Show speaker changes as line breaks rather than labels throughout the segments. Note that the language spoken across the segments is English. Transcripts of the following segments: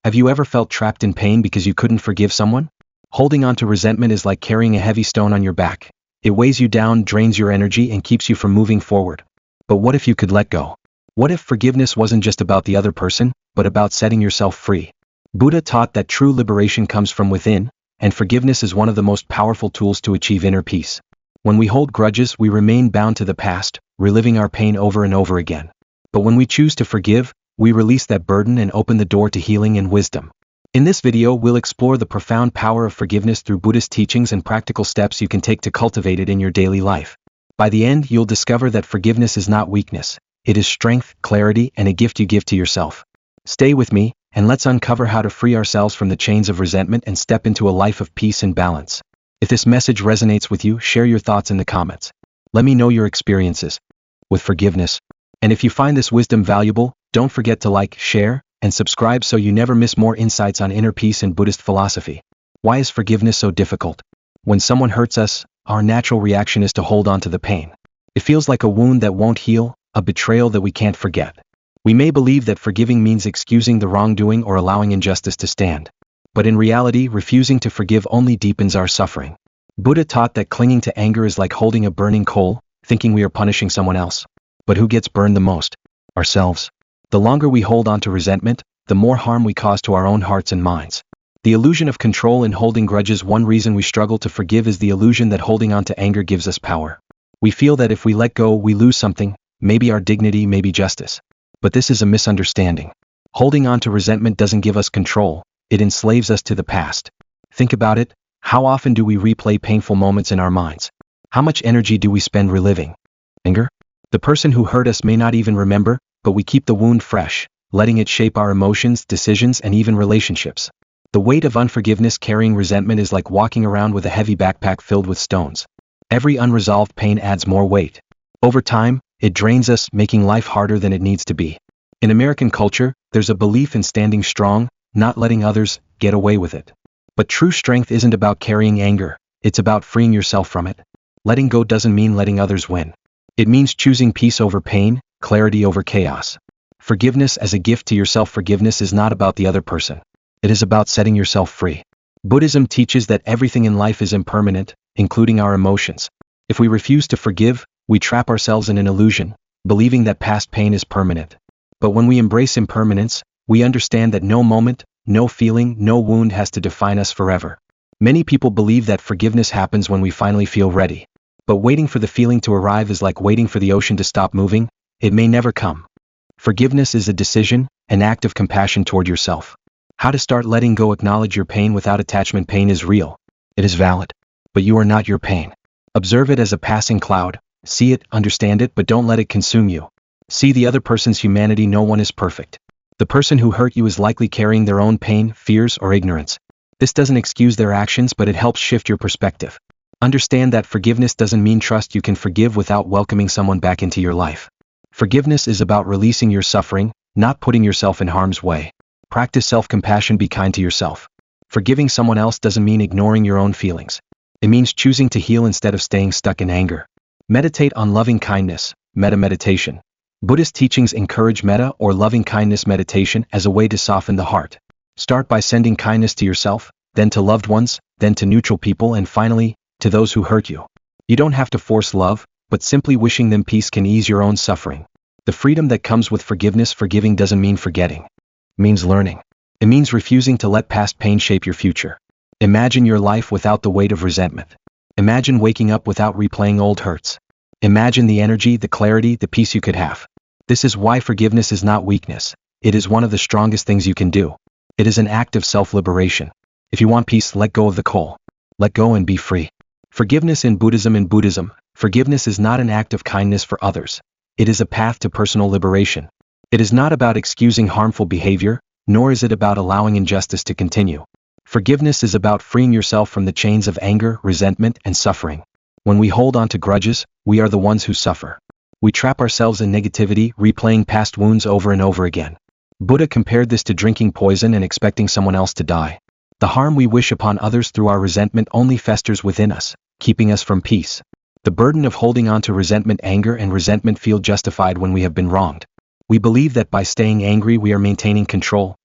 Have you ever felt trapped in pain because you couldn't forgive someone? Holding on to resentment is like carrying a heavy stone on your back. It weighs you down, drains your energy, and keeps you from moving forward. But what if you could let go? What if forgiveness wasn't just about the other person, but about setting yourself free? Buddha taught that true liberation comes from within, and forgiveness is one of the most powerful tools to achieve inner peace. When we hold grudges, we remain bound to the past, reliving our pain over and over again. But when we choose to forgive, we release that burden and open the door to healing and wisdom. In this video, we'll explore the profound power of forgiveness through Buddhist teachings and practical steps you can take to cultivate it in your daily life. By the end, you'll discover that forgiveness is not weakness. It is strength, clarity, and a gift you give to yourself. Stay with me, and let's uncover how to free ourselves from the chains of resentment and step into a life of peace and balance. If this message resonates with you, share your thoughts in the comments. Let me know your experiences with forgiveness. And if you find this wisdom valuable, don't forget to like, share, and subscribe so you never miss more insights on inner peace and Buddhist philosophy. Why is forgiveness so difficult? When someone hurts us, our natural reaction is to hold on to the pain. It feels like a wound that won't heal, a betrayal that we can't forget. We may believe that forgiving means excusing the wrongdoing or allowing injustice to stand. But in reality, refusing to forgive only deepens our suffering. Buddha taught that clinging to anger is like holding a burning coal, thinking we are punishing someone else. But who gets burned the most? Ourselves. The longer we hold on to resentment, the more harm we cause to our own hearts and minds. The illusion of control in holding grudges. One reason we struggle to forgive is the illusion that holding on to anger gives us power. We feel that if we let go, we lose something, maybe our dignity, maybe justice. But this is a misunderstanding. Holding on to resentment doesn't give us control, it enslaves us to the past. Think about it, how often do we replay painful moments in our minds? How much energy do we spend reliving anger? The person who hurt us may not even remember, but we keep the wound fresh, letting it shape our emotions, decisions, and even relationships. The weight of unforgiveness. Carrying resentment is like walking around with a heavy backpack filled with stones. Every unresolved pain adds more weight. Over time, it drains us, making life harder than it needs to be. In American culture, there's a belief in standing strong, not letting others get away with it. But true strength isn't about carrying anger, it's about freeing yourself from it. Letting go doesn't mean letting others win. It means choosing peace over pain, clarity over chaos. Forgiveness as a gift to yourself. Forgiveness is not about the other person. It is about setting yourself free. Buddhism teaches that everything in life is impermanent, including our emotions. If we refuse to forgive, we trap ourselves in an illusion, believing that past pain is permanent. But when we embrace impermanence, we understand that no moment, no feeling, no wound has to define us forever. Many people believe that forgiveness happens when we finally feel ready. But waiting for the feeling to arrive is like waiting for the ocean to stop moving. It may never come. Forgiveness is a decision, an act of compassion toward yourself. How to start letting go. Acknowledge your pain without attachment. Pain is real. It is valid. But you are not your pain. Observe it as a passing cloud. See it, understand it, but don't let it consume you. See the other person's humanity. No one is perfect. The person who hurt you is likely carrying their own pain, fears, or ignorance. This doesn't excuse their actions, but it helps shift your perspective. Understand that forgiveness doesn't mean trust. You can forgive without welcoming someone back into your life. Forgiveness is about releasing your suffering, not putting yourself in harm's way. Practice self-compassion. Be kind to yourself. Forgiving someone else doesn't mean ignoring your own feelings. It means choosing to heal instead of staying stuck in anger. Meditate on loving kindness, metta meditation. Buddhist teachings encourage metta or loving kindness meditation as a way to soften the heart. Start by sending kindness to yourself, then to loved ones, then to neutral people, and finally, to those who hurt you. You don't have to force love, but simply wishing them peace can ease your own suffering. The freedom that comes with forgiveness. Forgiving doesn't mean forgetting. It means learning. It means refusing to let past pain shape your future. Imagine your life without the weight of resentment. Imagine waking up without replaying old hurts. Imagine the energy, the clarity, the peace you could have. This is why forgiveness is not weakness. It is one of the strongest things you can do. It is an act of self-liberation. If you want peace, let go of the coal. Let go and be free. Forgiveness in Buddhism. In Buddhism, forgiveness is not an act of kindness for others. It is a path to personal liberation. It is not about excusing harmful behavior, nor is it about allowing injustice to continue. Forgiveness is about freeing yourself from the chains of anger, resentment, and suffering. When we hold on to grudges, we are the ones who suffer. We trap ourselves in negativity, replaying past wounds over and over again. Buddha compared this to drinking poison and expecting someone else to die. The harm we wish upon others through our resentment only festers within us, keeping us from peace. The burden of holding on to resentment. Anger and resentment feel justified when we have been wronged. We believe that by staying angry we are maintaining control.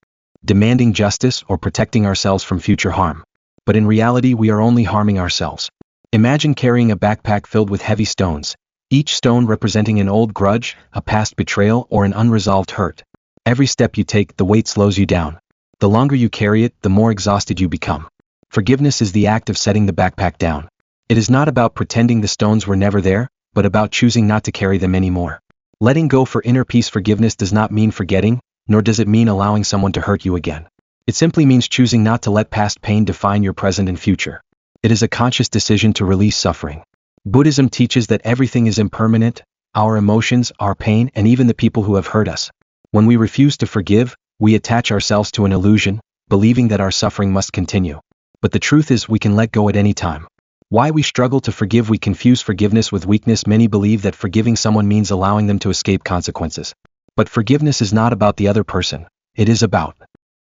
demanding justice or protecting ourselves from future harm. But in reality, we are only harming ourselves. Imagine carrying a backpack filled with heavy stones, each stone representing an old grudge, a past betrayal, or an unresolved hurt. Every step you take, the weight slows you down. The longer you carry it, the more exhausted you become. Forgiveness is the act of setting the backpack down. It is not about pretending the stones were never there, but about choosing not to carry them anymore. Letting go for inner peace. Forgiveness does not mean forgetting, nor does it mean allowing someone to hurt you again. It simply means choosing not to let past pain define your present and future. It is a conscious decision to release suffering. Buddhism teaches that everything is impermanent, our emotions, our pain, and even the people who have hurt us. When we refuse to forgive, we attach ourselves to an illusion, believing that our suffering must continue. But the truth is, we can let go at any time. Why we struggle to forgive? We confuse forgiveness with weakness. Many believe that forgiving someone means allowing them to escape consequences. But forgiveness is not about the other person. It is about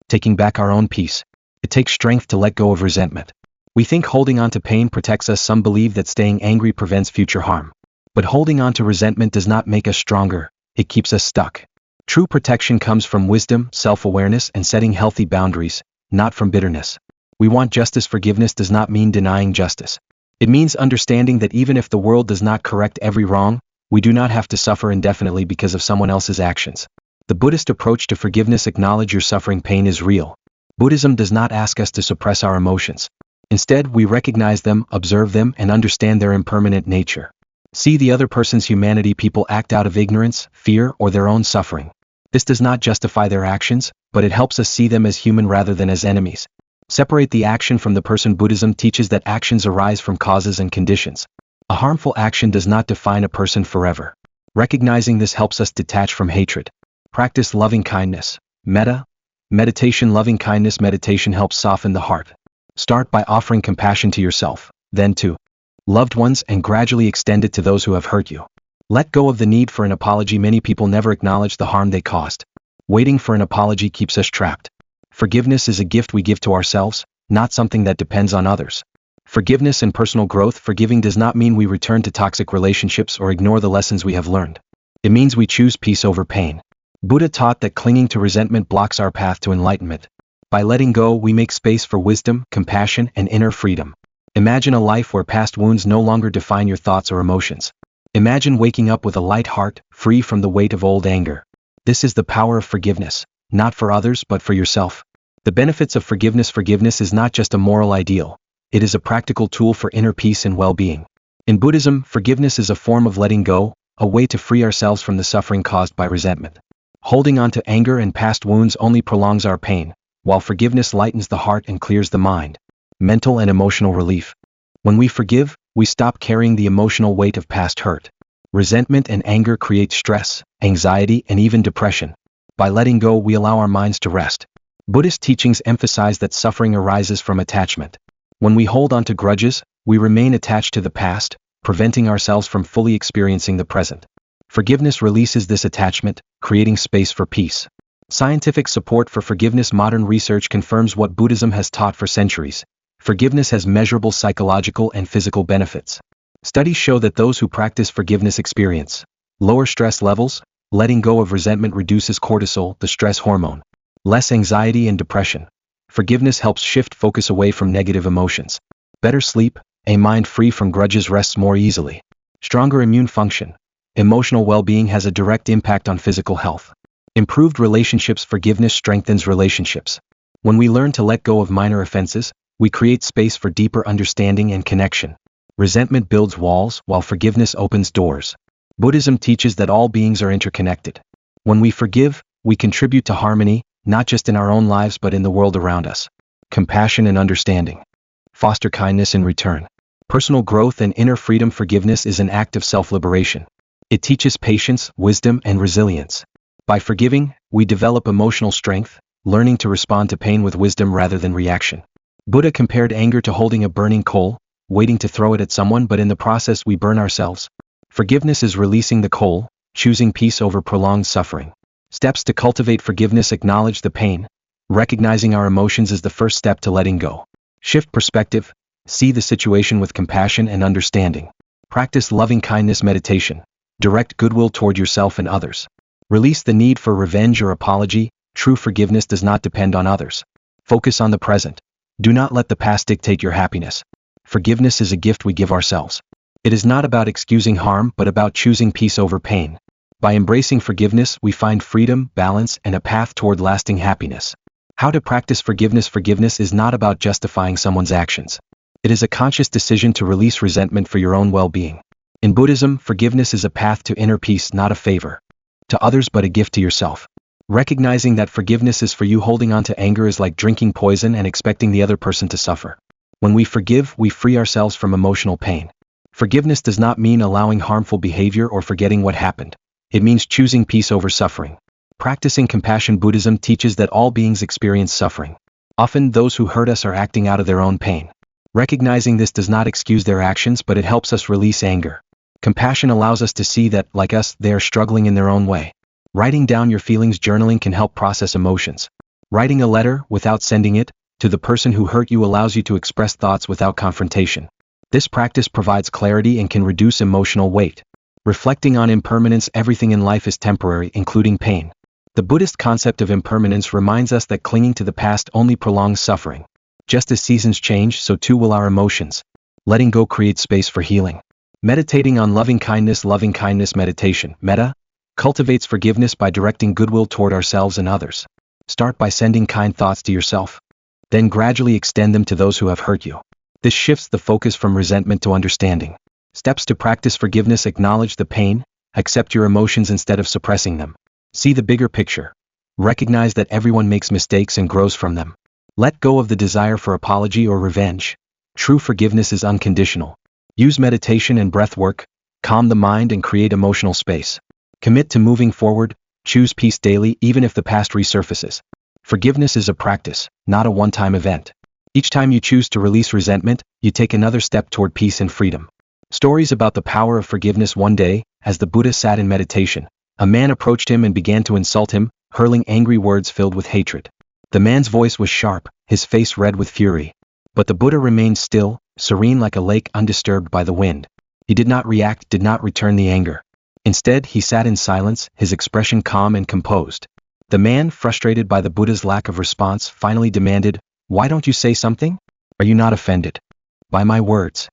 taking back our own peace. It takes strength to let go of resentment. We think holding on to pain protects us. Some believe that staying angry prevents future harm. But holding on to resentment does not make us stronger. It keeps us stuck. True protection comes from wisdom, self-awareness, and setting healthy boundaries, not from bitterness. We want justice. Forgiveness does not mean denying justice. It means understanding that even if the world does not correct every wrong, we do not have to suffer indefinitely because of someone else's actions. The Buddhist approach to forgiveness acknowledges your suffering. Pain is real. Buddhism does not ask us to suppress our emotions. Instead, we recognize them, observe them, and understand their impermanent nature. See the other person's humanity. People act out of ignorance, fear, or their own suffering. This does not justify their actions, but it helps us see them as human rather than as enemies. Separate the action from the person. Buddhism teaches that actions arise from causes and conditions. A harmful action does not define a person forever. Recognizing this helps us detach from hatred. Practice loving kindness. Meditation. Loving kindness meditation helps soften the heart. Start by offering compassion to yourself, then to loved ones, and gradually extend it to those who have hurt you. Let go of the need for an apology. Many people never acknowledge the harm they caused. Waiting for an apology keeps us trapped. Forgiveness is a gift we give to ourselves, not something that depends on others. Forgiveness and personal growth. Forgiving does not mean we return to toxic relationships or ignore the lessons we have learned. It means we choose peace over pain. Buddha taught that clinging to resentment blocks our path to enlightenment. By letting go, we make space for wisdom, compassion, and inner freedom. Imagine a life where past wounds no longer define your thoughts or emotions. Imagine waking up with a light heart, free from the weight of old anger. This is the power of forgiveness, not for others but for yourself. The benefits of forgiveness. Forgiveness is not just a moral ideal. It is a practical tool for inner peace and well-being. In Buddhism, forgiveness is a form of letting go, a way to free ourselves from the suffering caused by resentment. Holding on to anger and past wounds only prolongs our pain, while forgiveness lightens the heart and clears the mind. Mental and emotional relief. When we forgive, we stop carrying the emotional weight of past hurt. Resentment and anger create stress, anxiety, and even depression. By letting go, we allow our minds to rest. Buddhist teachings emphasize that suffering arises from attachment. When we hold on to grudges, we remain attached to the past, preventing ourselves from fully experiencing the present. Forgiveness releases this attachment, creating space for peace. Scientific support for forgiveness. Modern research confirms what Buddhism has taught for centuries. Forgiveness has measurable psychological and physical benefits. Studies show that those who practice forgiveness experience lower stress levels. Letting go of resentment reduces cortisol, the stress hormone. Less anxiety and depression. Forgiveness helps shift focus away from negative emotions. Better sleep. A mind free from grudges rests more easily. Stronger immune function. Emotional well-being has a direct impact on physical health. Improved relationships. Forgiveness strengthens relationships. When we learn to let go of minor offenses, we create space for deeper understanding and connection. Resentment builds walls, while forgiveness opens doors. Buddhism teaches that all beings are interconnected. When we forgive, we contribute to harmony, not just in our own lives but in the world around us. Compassion and understanding. Foster kindness in return. Personal growth and inner freedom. Forgiveness is an act of self-liberation. It teaches patience, wisdom, and resilience. By forgiving, we develop emotional strength, learning to respond to pain with wisdom rather than reaction. Buddha compared anger to holding a burning coal, waiting to throw it at someone, but in the process we burn ourselves. Forgiveness is releasing the coal, choosing peace over prolonged suffering. Steps to cultivate forgiveness. Acknowledge the pain. Recognizing our emotions is the first step to letting go. Shift perspective. See the situation with compassion and understanding. Practice loving kindness meditation. Direct goodwill toward yourself and others. Release the need for revenge or apology. True forgiveness does not depend on others. Focus on the present. Do not let the past dictate your happiness. Forgiveness is a gift we give ourselves. It is not about excusing harm but about choosing peace over pain. By embracing forgiveness, we find freedom, balance, and a path toward lasting happiness. How to practice forgiveness? Forgiveness is not about justifying someone's actions. It is a conscious decision to release resentment for your own well-being. In Buddhism, forgiveness is a path to inner peace, not a favor to others but a gift to yourself. Recognizing that forgiveness is for you. Holding on to anger is like drinking poison and expecting the other person to suffer. When we forgive, we free ourselves from emotional pain. Forgiveness does not mean allowing harmful behavior or forgetting what happened. It means choosing peace over suffering. Practicing compassion. Buddhism teaches that all beings experience suffering. Often, those who hurt us are acting out of their own pain. Recognizing this does not excuse their actions, but it helps us release anger. Compassion allows us to see that, like us, they are struggling in their own way. Writing down your feelings. Journaling can help process emotions. Writing a letter, without sending it, to the person who hurt you allows you to express thoughts without confrontation. This practice provides clarity and can reduce emotional weight. Reflecting on impermanence. Everything in life is temporary, including pain. The Buddhist concept of impermanence reminds us that clinging to the past only prolongs suffering. Just as seasons change, so too will our emotions. Letting go creates space for healing. Meditating on loving kindness. Loving kindness meditation, metta, cultivates forgiveness by directing goodwill toward ourselves and others. Start by sending kind thoughts to yourself. Then gradually extend them to those who have hurt you. This shifts the focus from resentment to understanding. Steps to practice forgiveness. Acknowledge the pain, accept your emotions instead of suppressing them. See the bigger picture. Recognize that everyone makes mistakes and grows from them. Let go of the desire for apology or revenge. True forgiveness is unconditional. Use meditation and breath work, calm the mind and create emotional space. Commit to moving forward, choose peace daily even if the past resurfaces. Forgiveness is a practice, not a one-time event. Each time you choose to release resentment, you take another step toward peace and freedom. Stories about the power of forgiveness. One day, as the Buddha sat in meditation, a man approached him and began to insult him, hurling angry words filled with hatred. The man's voice was sharp, his face red with fury. But the Buddha remained still, serene like a lake undisturbed by the wind. He did not react, did not return the anger. Instead, he sat in silence, his expression calm and composed. The man, frustrated by the Buddha's lack of response, finally demanded, "Why don't you say something? Are you not offended by my words?"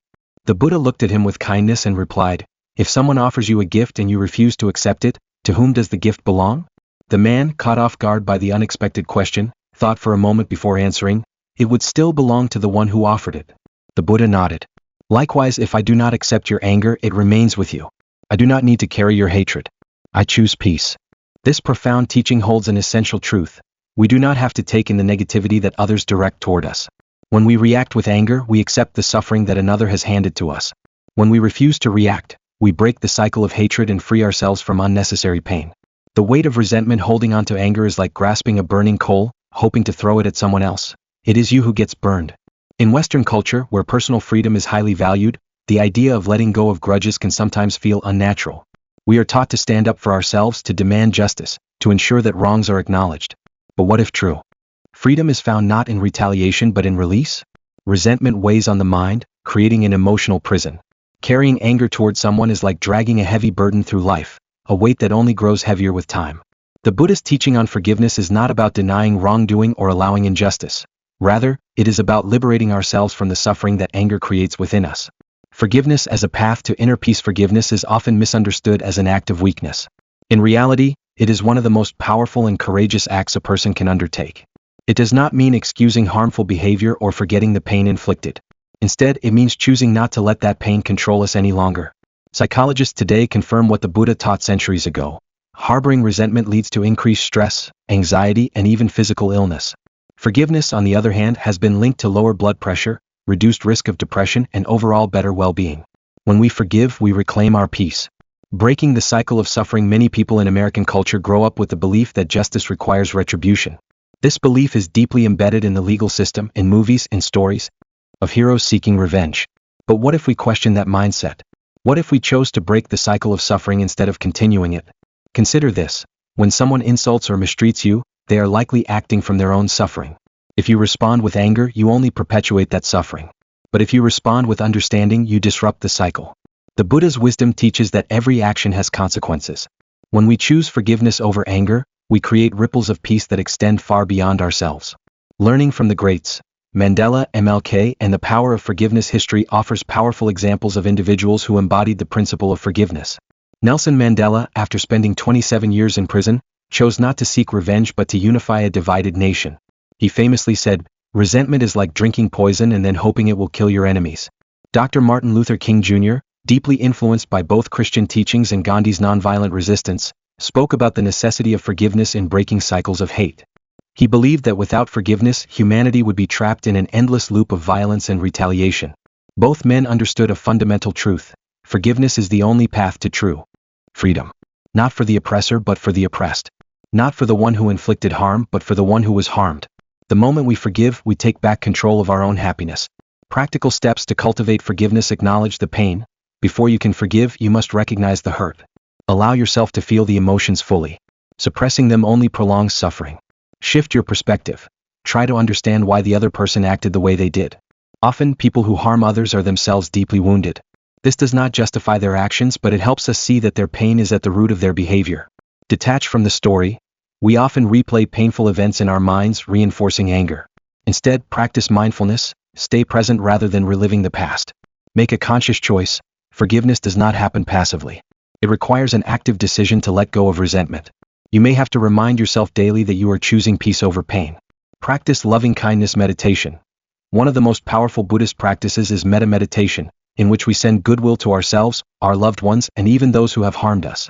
The Buddha looked at him with kindness and replied, "If someone offers you a gift and you refuse to accept it, to whom does the gift belong?" The man, caught off guard by the unexpected question, thought for a moment before answering, "It would still belong to the one who offered it." The Buddha nodded. "Likewise, if I do not accept your anger, it remains with you. I do not need to carry your hatred. I choose peace." This profound teaching holds an essential truth. We do not have to take in the negativity that others direct toward us. When we react with anger, we accept the suffering that another has handed to us. When we refuse to react, we break the cycle of hatred and free ourselves from unnecessary pain. The weight of resentment. Holding on to anger is like grasping a burning coal, hoping to throw it at someone else. It is you who gets burned. In Western culture, where personal freedom is highly valued, the idea of letting go of grudges can sometimes feel unnatural. We are taught to stand up for ourselves, to demand justice, to ensure that wrongs are acknowledged. But what if true freedom is found not in retaliation but in release? Resentment weighs on the mind, creating an emotional prison. Carrying anger toward someone is like dragging a heavy burden through life, a weight that only grows heavier with time. The Buddhist teaching on forgiveness is not about denying wrongdoing or allowing injustice. Rather, it is about liberating ourselves from the suffering that anger creates within us. Forgiveness as a path to inner peace. Forgiveness is often misunderstood as an act of weakness. In reality, it is one of the most powerful and courageous acts a person can undertake. It does not mean excusing harmful behavior or forgetting the pain inflicted. Instead, it means choosing not to let that pain control us any longer. Psychologists today confirm what the Buddha taught centuries ago. Harboring resentment leads to increased stress, anxiety, and even physical illness. Forgiveness, on the other hand, has been linked to lower blood pressure, reduced risk of depression, and overall better well-being. When we forgive, we reclaim our peace. Breaking the cycle of suffering. Many people in American culture grow up with the belief that justice requires retribution. This belief is deeply embedded in the legal system, in movies, and stories of heroes seeking revenge. But what if we question that mindset? What if we chose to break the cycle of suffering instead of continuing it? Consider this. When someone insults or mistreats you, they are likely acting from their own suffering. If you respond with anger, you only perpetuate that suffering. But if you respond with understanding, you disrupt the cycle. The Buddha's wisdom teaches that every action has consequences. When we choose forgiveness over anger, we create ripples of peace that extend far beyond ourselves. Learning from the greats, Mandela, MLK, and the power of forgiveness. History offers powerful examples of individuals who embodied the principle of forgiveness. Nelson Mandela, after spending 27 years in prison, chose not to seek revenge but to unify a divided nation. He famously said, "Resentment is like drinking poison and then hoping it will kill your enemies." Dr. Martin Luther King Jr., deeply influenced by both Christian teachings and Gandhi's nonviolent resistance, spoke about the necessity of forgiveness in breaking cycles of hate. He believed that without forgiveness, humanity would be trapped in an endless loop of violence and retaliation. Both men understood a fundamental truth: forgiveness is the only path to true freedom. Not for the oppressor but for the oppressed. Not for the one who inflicted harm but for the one who was harmed. The moment we forgive, we take back control of our own happiness. Practical steps to cultivate forgiveness: acknowledge the pain. Before you can forgive, you must recognize the hurt. Allow yourself to feel the emotions fully. Suppressing them only prolongs suffering. Shift your perspective. Try to understand why the other person acted the way they did. Often, people who harm others are themselves deeply wounded. This does not justify their actions, but it helps us see that their pain is at the root of their behavior. Detach from the story. We often replay painful events in our minds, reinforcing anger. Instead, practice mindfulness. Stay present rather than reliving the past. Make a conscious choice. Forgiveness does not happen passively. It requires an active decision to let go of resentment. You may have to remind yourself daily that you are choosing peace over pain. Practice loving-kindness meditation. One of the most powerful Buddhist practices is metta meditation, in which we send goodwill to ourselves, our loved ones, and even those who have harmed us.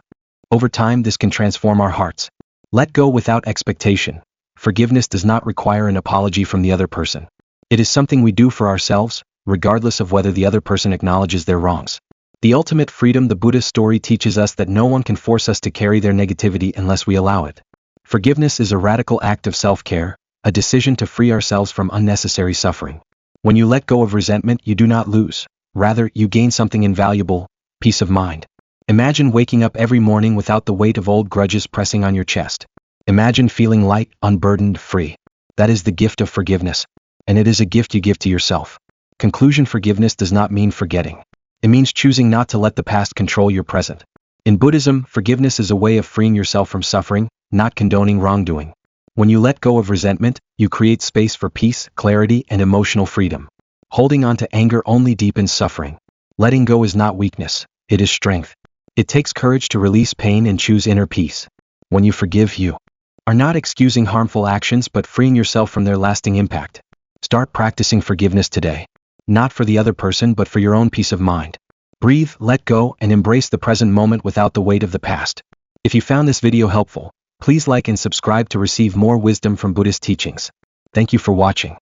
Over time, this can transform our hearts. Let go without expectation. Forgiveness does not require an apology from the other person. It is something we do for ourselves, regardless of whether the other person acknowledges their wrongs. The ultimate freedom. The Buddhist story teaches us that no one can force us to carry their negativity unless we allow it. Forgiveness is a radical act of self-care, a decision to free ourselves from unnecessary suffering. When you let go of resentment, you do not lose. Rather, you gain something invaluable: peace of mind. Imagine waking up every morning without the weight of old grudges pressing on your chest. Imagine feeling light, unburdened, free. That is the gift of forgiveness. And it is a gift you give to yourself. Conclusion: forgiveness does not mean forgetting. It means choosing not to let the past control your present. In Buddhism, forgiveness is a way of freeing yourself from suffering, not condoning wrongdoing. When you let go of resentment, you create space for peace, clarity, and emotional freedom. Holding on to anger only deepens suffering. Letting go is not weakness, it is strength. It takes courage to release pain and choose inner peace. When you forgive, you are not excusing harmful actions but freeing yourself from their lasting impact. Start practicing forgiveness today. Not for the other person but for your own peace of mind. Breathe, let go, and embrace the present moment without the weight of the past. If you found this video helpful, please like and subscribe to receive more wisdom from Buddhist teachings. Thank you for watching.